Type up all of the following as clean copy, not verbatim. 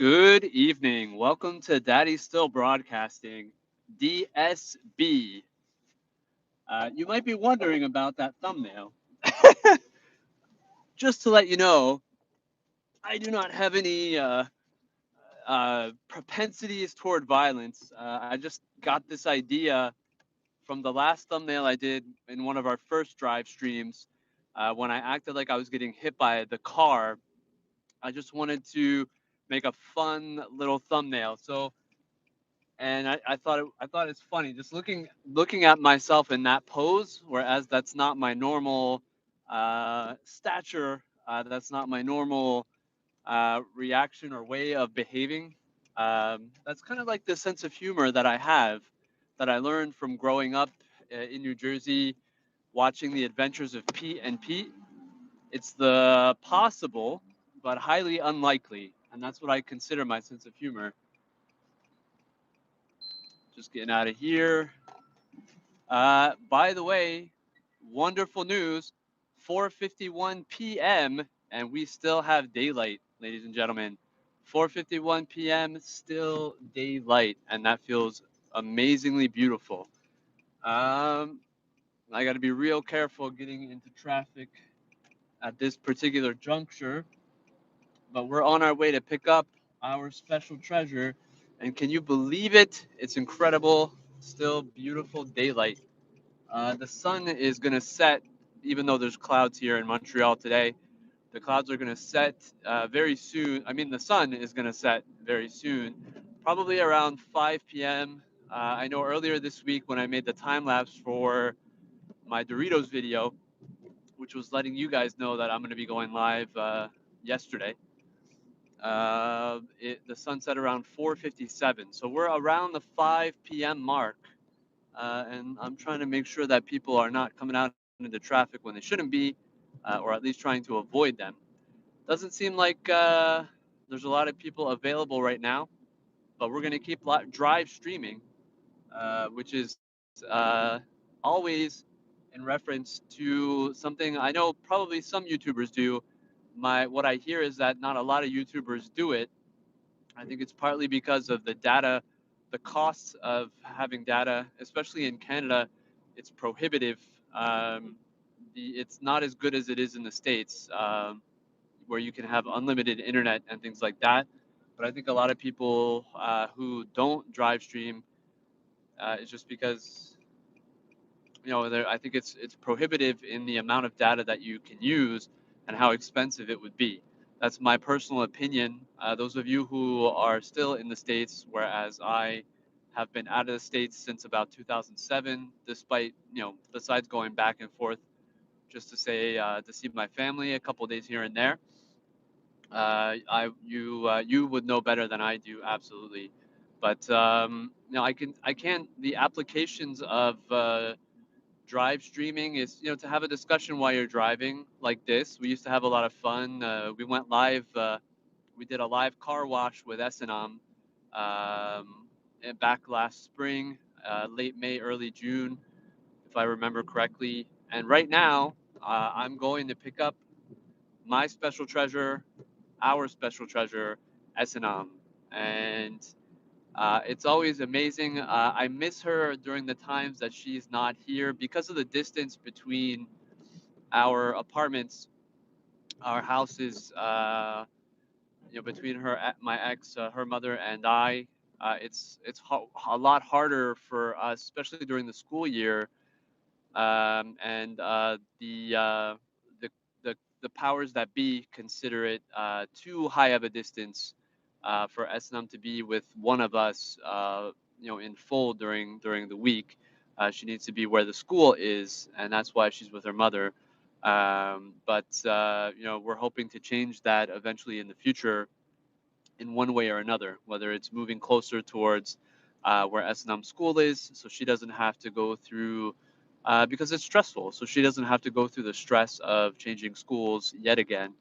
Good evening. Welcome to Daddy Still Broadcasting, DSB. You might be wondering about that thumbnail. Just to let you know, I do not have any propensities toward violence. I just got this idea from the last thumbnail I did in one of our first drive streams when I acted like I was getting hit by the car. I just wanted to make a fun little thumbnail. And I thought it's funny just looking at myself in that pose, whereas that's not my normal stature. That's not my normal reaction or way of behaving. That's kind of like the sense of humor that I have, that I learned from growing up in New Jersey, watching the adventures of Pete and Pete. It's the possible, but highly unlikely, and that's what I consider my sense of humor. Just getting out of here. By the way, wonderful news, 4:51 p.m. and we still have daylight, ladies and gentlemen. 4:51 p.m. still daylight, and that feels amazingly beautiful. Um, I got to be real careful getting into traffic at this particular juncture, but we're on our way to pick up our special treasure. And can you believe it? It's incredible. Still beautiful daylight. The sun is going to set, even though there's clouds here in Montreal today. The clouds are going to set very soon. I mean, the sun is going to set very soon, probably around 5 p.m. I know earlier this week when I made the time lapse for my Doritos video, which was letting you guys know that I'm going to be going live yesterday. The sun set around 4:57, so we're around the 5 p.m. mark. And I'm trying to make sure that people are not coming out into traffic when they shouldn't be, or at least trying to avoid them. Doesn't seem like there's a lot of people available right now, but we're going to keep drive streaming, which is always in reference to something I know probably some YouTubers do. What I hear is that not a lot of YouTubers do it. I think it's partly because of the data, the costs of having data, especially in Canada, it's prohibitive. Um, it's not as good as it is in the States, where you can have unlimited internet and things like that. But I think a lot of people who don't drive stream is just because I think it's prohibitive in the amount of data that you can use and how expensive it would be. That's my personal opinion. Those of you who are still in the States, whereas I have been out of the States since about 2007, despite, besides going back and forth just to say, to see my family a couple of days here and there. You would know better than I do, absolutely. But I can the applications of drive streaming is to have a discussion while you're driving like this. We used to have a lot of fun. We went live. We did a live car wash with S&M back last spring, late May, early June, if I remember correctly. And right now, I'm going to pick up my special treasure, our special treasure, S&M, and it's always amazing. I miss her during the times that she's not here because of the distance between our apartments, our houses. Between my ex, her mother, and I. It's a lot harder for us, especially during the school year, and the powers that be consider it too high of a distance for S&M to be with one of us, in full during the week. She needs to be where the school is, and that's why she's with her mother. But we're hoping to change that eventually in the future, in one way or another, whether it's moving closer towards where S&M school is, so she doesn't have to go through, because it's stressful. So she doesn't have to go through the stress of changing schools yet again.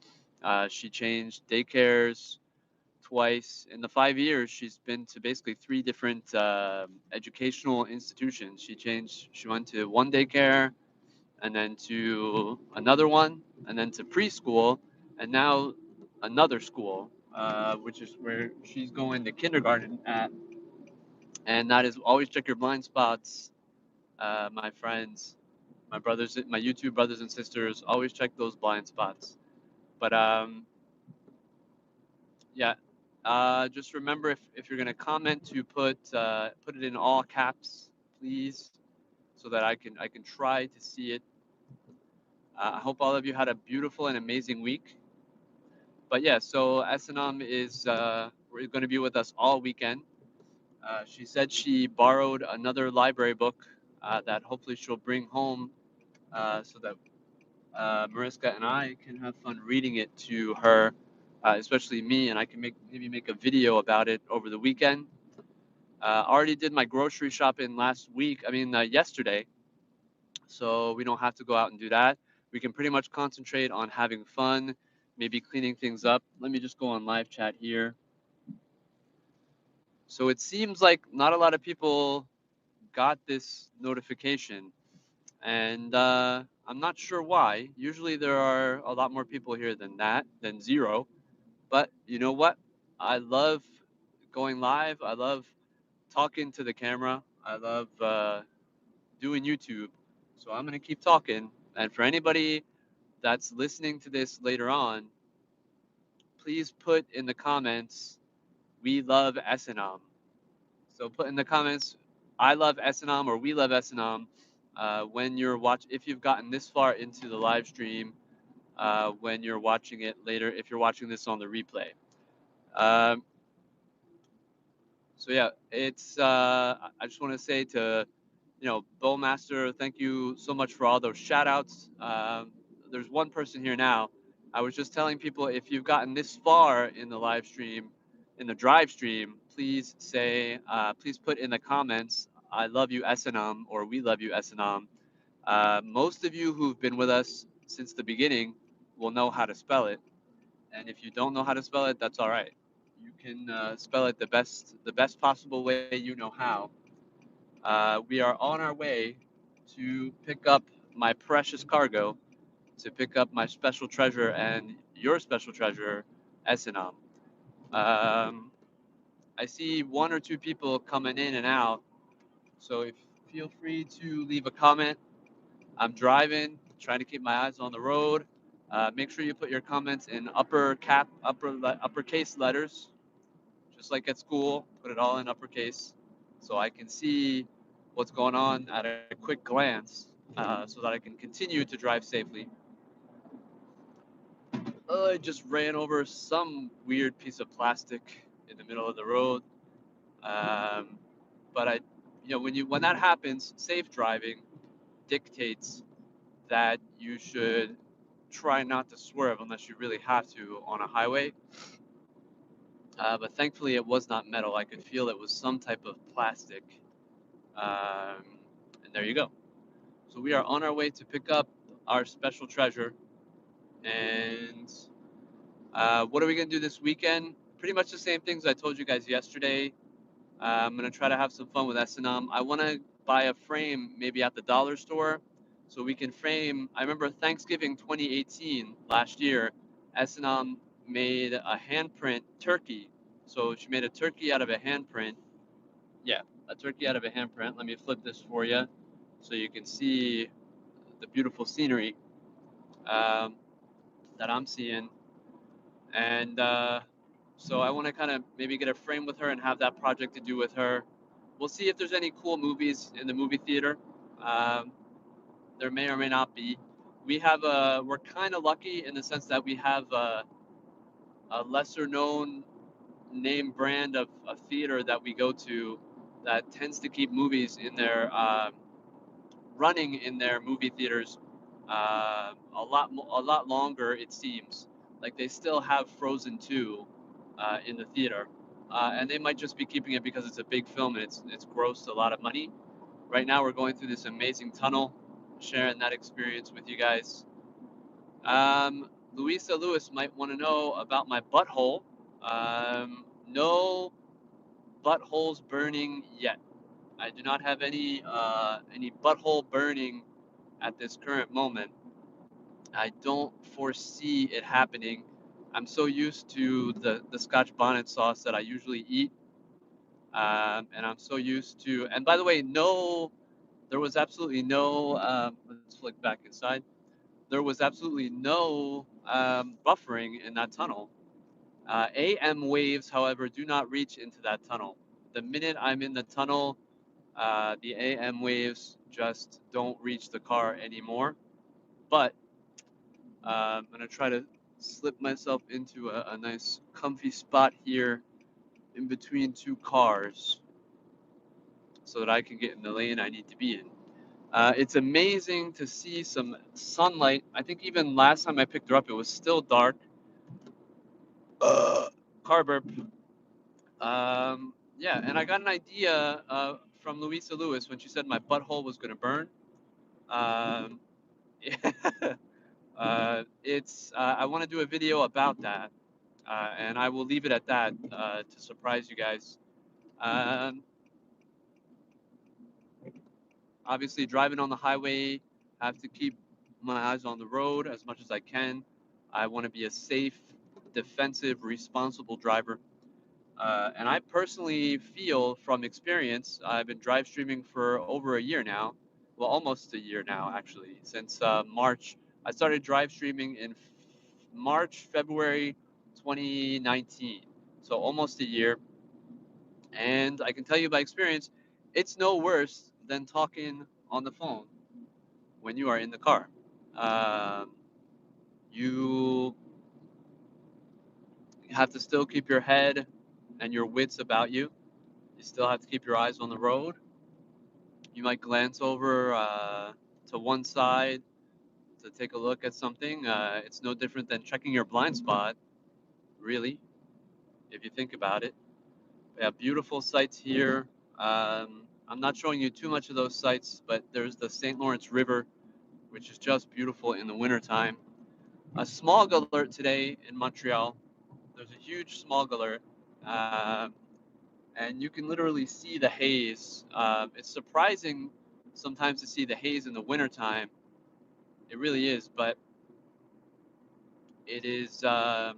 She changed daycares twice in the 5 years. She's been to basically three different educational institutions. She went to one daycare, and then to another one, and then to preschool, and now another school. which is where she's going to kindergarten at. And that is always check your blind spots, my friends, my brothers, my YouTube brothers and sisters. Always check those blind spots. But yeah, just remember if you're gonna comment to put it in all caps, please, so that I can try to see it. I hope all of you had a beautiful and amazing week. But yeah, so Esanam is going to be with us all weekend. She said she borrowed another library book that hopefully she'll bring home so that Mariska and I can have fun reading it to her, especially me, and I can maybe make a video about it over the weekend. Already did my grocery shopping yesterday, so we don't have to go out and do that. We can pretty much concentrate on having fun, maybe cleaning things up. Let me just go on live chat here. So it seems like not a lot of people got this notification, and I'm not sure why. Usually there are a lot more people here than zero. But you know what? I love going live. I love talking to the camera. I love doing YouTube. So I'm going to keep talking. And for anybody that's listening to this later on, please put in the comments, we love Esanam. So put in the comments, I love Esanam or we love Esanam when if you've gotten this far into the live stream, when you're watching it later, if you're watching this on the replay. Um, So yeah, it's I just want to say to Bowmaster, thank you so much for all those shout outs. There's one person here now. I was just telling people if you've gotten this far in the live stream, in the drive stream, please put in the comments, I love you Esanam or we love you Esanam. Most of you who've been with us since the beginning will know how to spell it. And if you don't know how to spell it, that's all right. You can spell it the best possible way you know how. We are on our way to pick up my precious cargo, to pick up my special treasure and your special treasure, Esanam. Um, I see one or two people coming in and out, so feel free to leave a comment. I'm driving, trying to keep my eyes on the road. Make sure you put your comments in uppercase letters, just like at school. Put it all in uppercase, so I can see what's going on at a quick glance, so that I can continue to drive safely. I just ran over some weird piece of plastic in the middle of the road. Um, but when that happens, safe driving dictates that you should try not to swerve unless you really have to on a highway. But thankfully, it was not metal. I could feel it was some type of plastic. Um, and there you go. So we are on our way to pick up our special treasure. And what are we going to do this weekend? Pretty much the same things I told you guys yesterday. I'm going to try to have some fun with Esanam. I want to buy a frame maybe at the dollar store so we can frame. I remember Thanksgiving 2018 last year, Esanam made a handprint turkey. So she made a turkey out of a handprint. Yeah, a turkey out of a handprint. Let me flip this for you so you can see the beautiful scenery um, that I'm seeing. And so I want to kind of maybe get a frame with her and have that project to do with her. We'll see if there's any cool movies in the movie theater. Um, there may or may not be. We're kind of lucky in the sense that we have a lesser known name brand of theater that we go to that tends to keep movies in their running in their movie theaters a lot longer, it seems. Like they still have Frozen 2 in the theater, and they might just be keeping it because it's a big film and it's grossed a lot of money. Right now, we're going through this amazing tunnel, sharing that experience with you guys. Louisa Lewis might want to know about my butthole. No buttholes burning yet. I do not have any butthole burning at this current moment. I don't foresee it happening. I'm so used to the Scotch bonnet sauce that I usually eat, and I'm so used to. And by the way, no, there was absolutely no. Let's flick back inside. There was absolutely no buffering in that tunnel. AM waves, however, do not reach into that tunnel. The minute I'm in the tunnel, the AM waves just don't reach the car anymore. But I'm gonna try to slip myself into a nice comfy spot here in between two cars so that I can get in the lane I need to be in. It's amazing to see some sunlight. I think even last time I picked her up, it was still dark. Car burp. Yeah, and I got an idea from Louisa Lewis when she said my butthole was gonna burn. Um, I want to do a video about that, and I will leave it at that to surprise you guys. Um, Obviously, driving on the highway, I have to keep my eyes on the road as much as I can. I want to be a safe, defensive, responsible driver. And I personally feel from experience, I've been drive streaming for over a year now. Well, almost a year now, actually, since March. I started drive streaming in March, February 2019. So almost a year. And I can tell you by experience, it's no worse than talking on the phone when you are in the car. Um, you have to still keep your head and your wits about you. You still have to keep your eyes on the road. You might glance over to one side to take a look at something. It's no different than checking your blind spot, really, if you think about it. We have beautiful sights here. I'm not showing you too much of those sights, but there's the St. Lawrence River, which is just beautiful in the wintertime. A smog alert today in Montreal. There's a huge smog alert, and you can literally see the haze. It's surprising sometimes to see the haze in the wintertime. It really is, but it is, and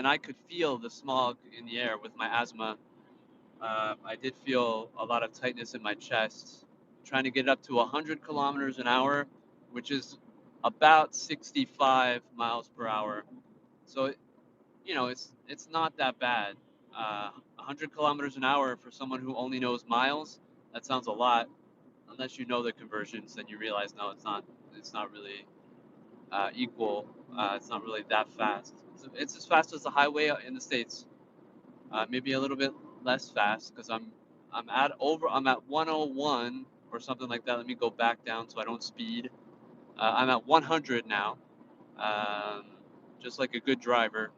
I could feel the smog in the air with my asthma. I did feel a lot of tightness in my chest. Trying to get up to 100 kilometers an hour, which is about 65 miles per hour. So, it's not that bad. 100 kilometers an hour for someone who only knows miles, that sounds a lot. Unless you know the conversions, then you realize no, it's not. It's not really equal. It's not really that fast. It's as fast as the highway in the states. Maybe a little bit less fast because I'm at 101 or something like that. Let me go back down so I don't speed. I'm at 100 now. Um, just like a good driver,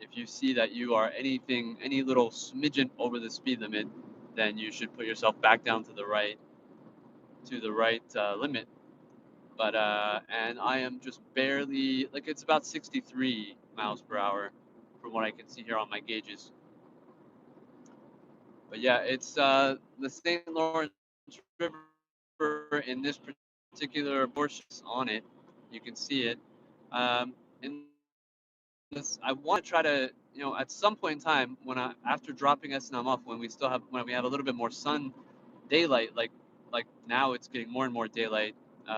if you see that you are any little smidgen over the speed limit, then you should put yourself back down to the right limit. But and I am just barely like it's about 63 miles per hour from what I can see here on my gauges. But yeah, it's the St. Lawrence River in this particular portion on it. You can see it. In this, I want to try to, at some point in time, after dropping S&M off, when we have a little bit more sun, daylight, like now, it's getting more and more daylight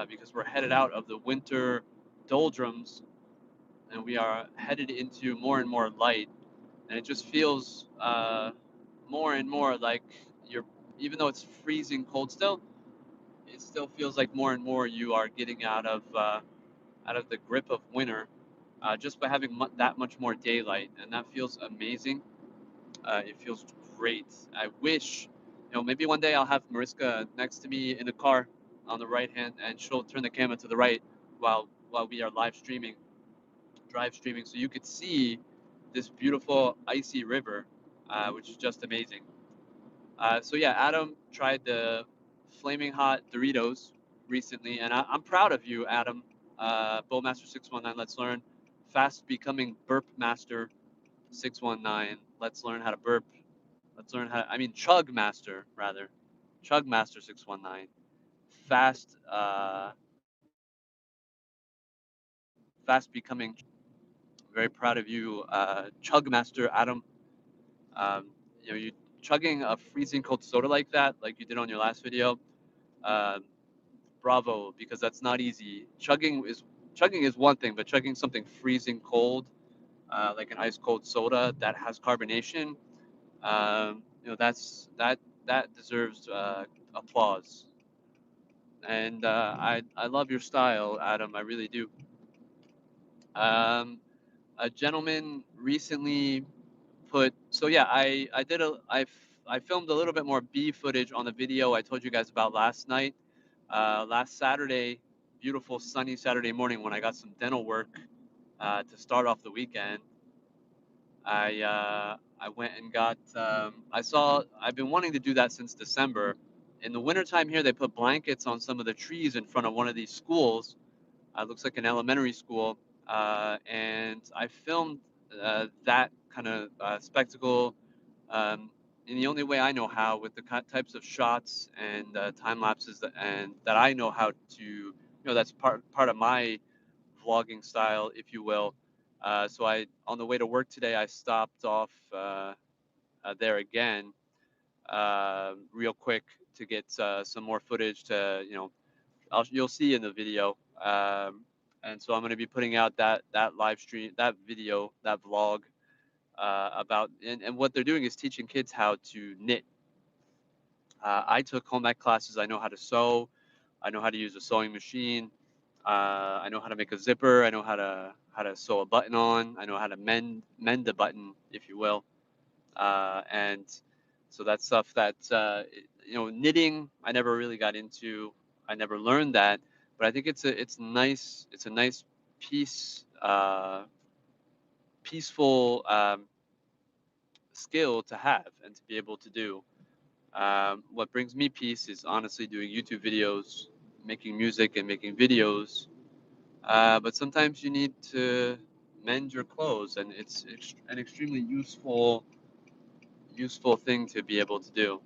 because we're headed out of the winter doldrums and we are headed into more and more light, and it just feels more and more like you're, even though it's freezing cold still, it still feels like more and more you are getting out of the grip of winter just by having that much more daylight, and that feels amazing. It feels great. I wish, maybe one day I'll have Mariska next to me in the car on the right hand, and she'll turn the camera to the right while we are drive streaming, so you could see this beautiful icy river, which is just amazing. So yeah, Adam tried the flaming hot Doritos recently, and I'm proud of you, Adam. Bowmaster619, let's learn. Fast becoming Burp Master 619. Let's learn how to burp. Let's learn how. Chug Master rather. Chug Master 619. Fast, fast becoming. very proud of you, Chug Master Adam. You chugging a freezing cold soda like that, like you did on your last video. Uh, Bravo, because that's not easy. Chugging is one thing, but chugging something freezing cold, like an ice cold soda that has carbonation, that deserves applause. And I love your style, Adam. I really do. Um, a gentleman recently yeah, I filmed a little bit more B footage on the video I told you guys about last night. Last Saturday, beautiful sunny Saturday morning when I got some dental work to start off the weekend. I went and got I've been wanting to do that since December. In the wintertime here, they put blankets on some of the trees in front of one of these schools. Looks like an elementary school, and I filmed that kind of spectacle in the only way I know how, with the types of shots and time lapses that I know how to, that's part of my vlogging style, if you will. So on the way to work today, I stopped off there again, real quick, to get some more footage to, you'll see in the video. And so I'm going to be putting out that live stream, that video, that vlog about, and what they're doing is teaching kids how to knit. I took home ec classes. I know how to sew. I know how to use a sewing machine. I know how to make a zipper. I know how to sew a button on. I know how to mend a button, if you will. And so that's stuff that knitting I never really got into. I never learned that, but I think it's a nice peaceful skill to have and to be able to do. What brings me peace is honestly doing YouTube videos, making music and making videos. But sometimes you need to mend your clothes, and it's an extremely useful thing to be able to do.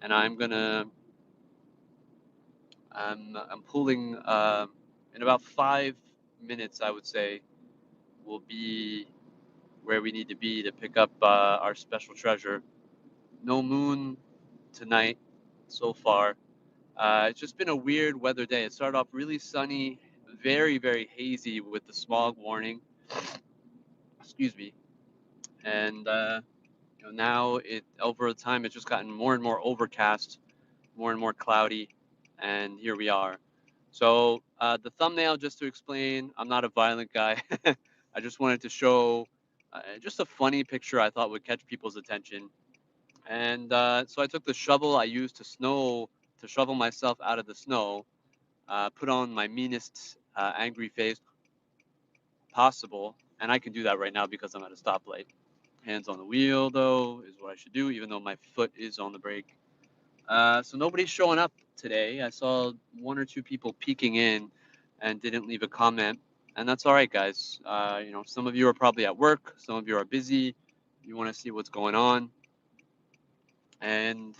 And I'm pulling in about 5 minutes, I would say, will be where we need to be to pick up our special treasure. No moon tonight so far. It's just been a weird weather day. It started off really sunny, very, very hazy with the smog warning. Excuse me. And now over time it's just gotten more and more overcast, more and more cloudy, and here we are. So the thumbnail, just to explain, I'm not a violent guy. I just wanted to show just a funny picture I thought would catch people's attention. And so I took the shovel I used to shovel myself out of the snow, put on my meanest angry face possible, and I can do that right now because I'm at a stoplight. Hands on the wheel, though, is what I should do, even though my foot is on the brake. So nobody's showing up today. I saw one or two people peeking in and didn't leave a comment, and that's all right, guys. Some of you are probably at work, some of you are busy. You want to see what's going on, and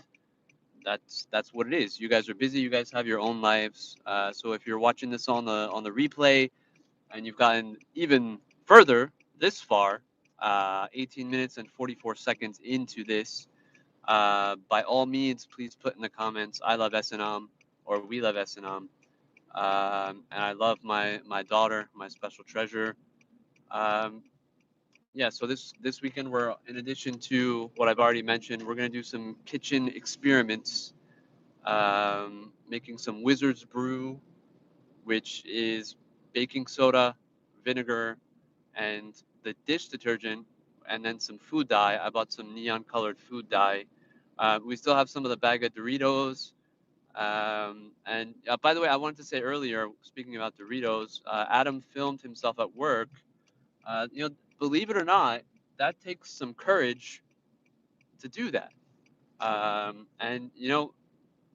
that's what it is. You guys are busy. You guys have your own lives. So if you're watching this on the replay, and you've gotten even further this far, 18 minutes and 44 seconds into this, by all means, please put in the comments, I love S&M, or we love S&M. And I love my daughter, my special treasure. Yeah, so this weekend, in addition to what I've already mentioned, we're going to do some kitchen experiments, making some Wizard's Brew, which is baking soda, vinegar, and the dish detergent, and then some food dye. I bought some neon colored food dye. We still have some of the bag of Doritos. And by the way, I wanted to say earlier, speaking about Doritos, Adam filmed himself at work. Believe it or not, that takes some courage to do that. And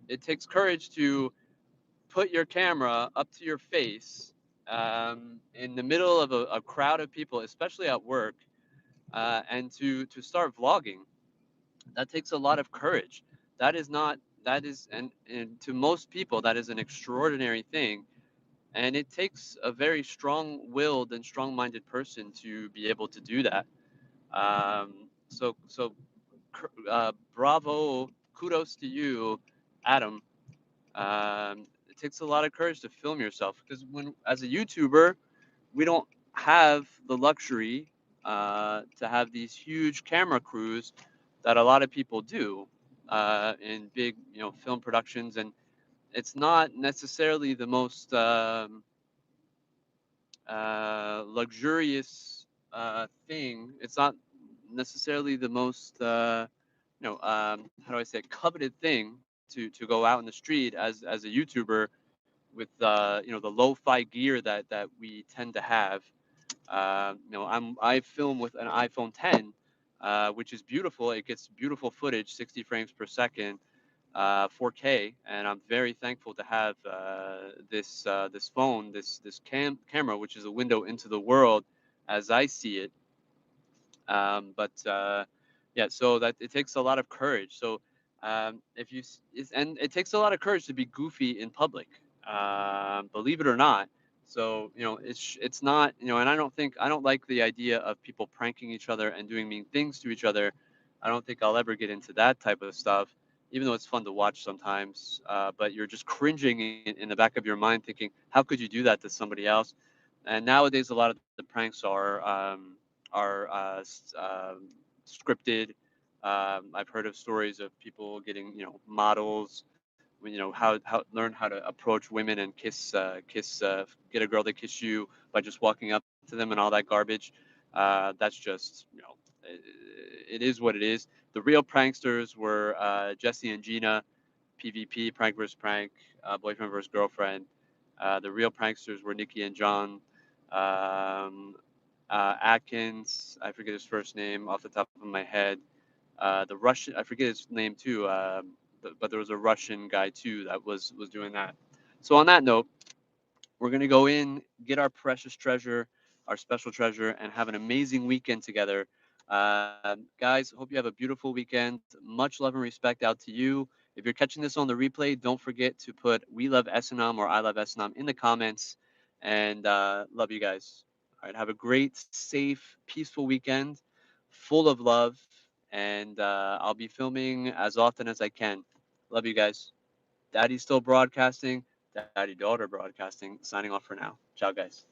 it takes courage to put your camera up to your face in the middle of a crowd of people, especially at work, and to start vlogging. That takes a lot of courage. That is not that is and to most people that is an extraordinary thing. And it takes a very strong-willed and strong-minded person to be able to do that. So bravo, kudos to you, Adam. It takes a lot of courage to film yourself because when, as a YouTuber, we don't have the luxury to have these huge camera crews that a lot of people do in big, film productions, and it's not necessarily the most luxurious thing. It's not necessarily the most how do I say, coveted thing to go out in the street as a YouTuber with the lo-fi gear that we tend to have. I film with an iPhone 10, which is beautiful. It gets beautiful footage, 60 frames per second, 4K, and I'm very thankful to have this phone, this camera, which is a window into the world, as I see it. But yeah, so that it takes a lot of courage. So if you and it takes a lot of courage to be goofy in public, believe it or not. So it's not, and I don't like the idea of people pranking each other and doing mean things to each other. I don't think I'll ever get into that type of stuff, even though it's fun to watch sometimes. But you're just cringing in the back of your mind, thinking, how could you do that to somebody else? And nowadays, a lot of the pranks are scripted. I've heard of stories of people getting, models, how learn how to approach women and get a girl to kiss you by just walking up to them and all that garbage. That's just, it is what it is. The real pranksters were Jesse and Gina, PvP, prank versus prank, boyfriend versus girlfriend. The real pranksters were Nikki and John. Um, Atkins, I forget his first name off the top of my head. The Russian, I forget his name too, but there was a Russian guy too that was doing that. So on that note, we're gonna go in, get our precious treasure, our special treasure, and have an amazing weekend together. Guys, hope you have a beautiful weekend. Much love and respect out to you. If you're catching this on the replay, don't forget to put "We love Essenam" or "I love Essenam" in the comments. And love you guys. All right, have a great, safe, peaceful weekend, full of love. And I'll be filming as often as I can. Love you guys. Daddy's still broadcasting. Daddy daughter broadcasting. Signing off for now. Ciao, guys.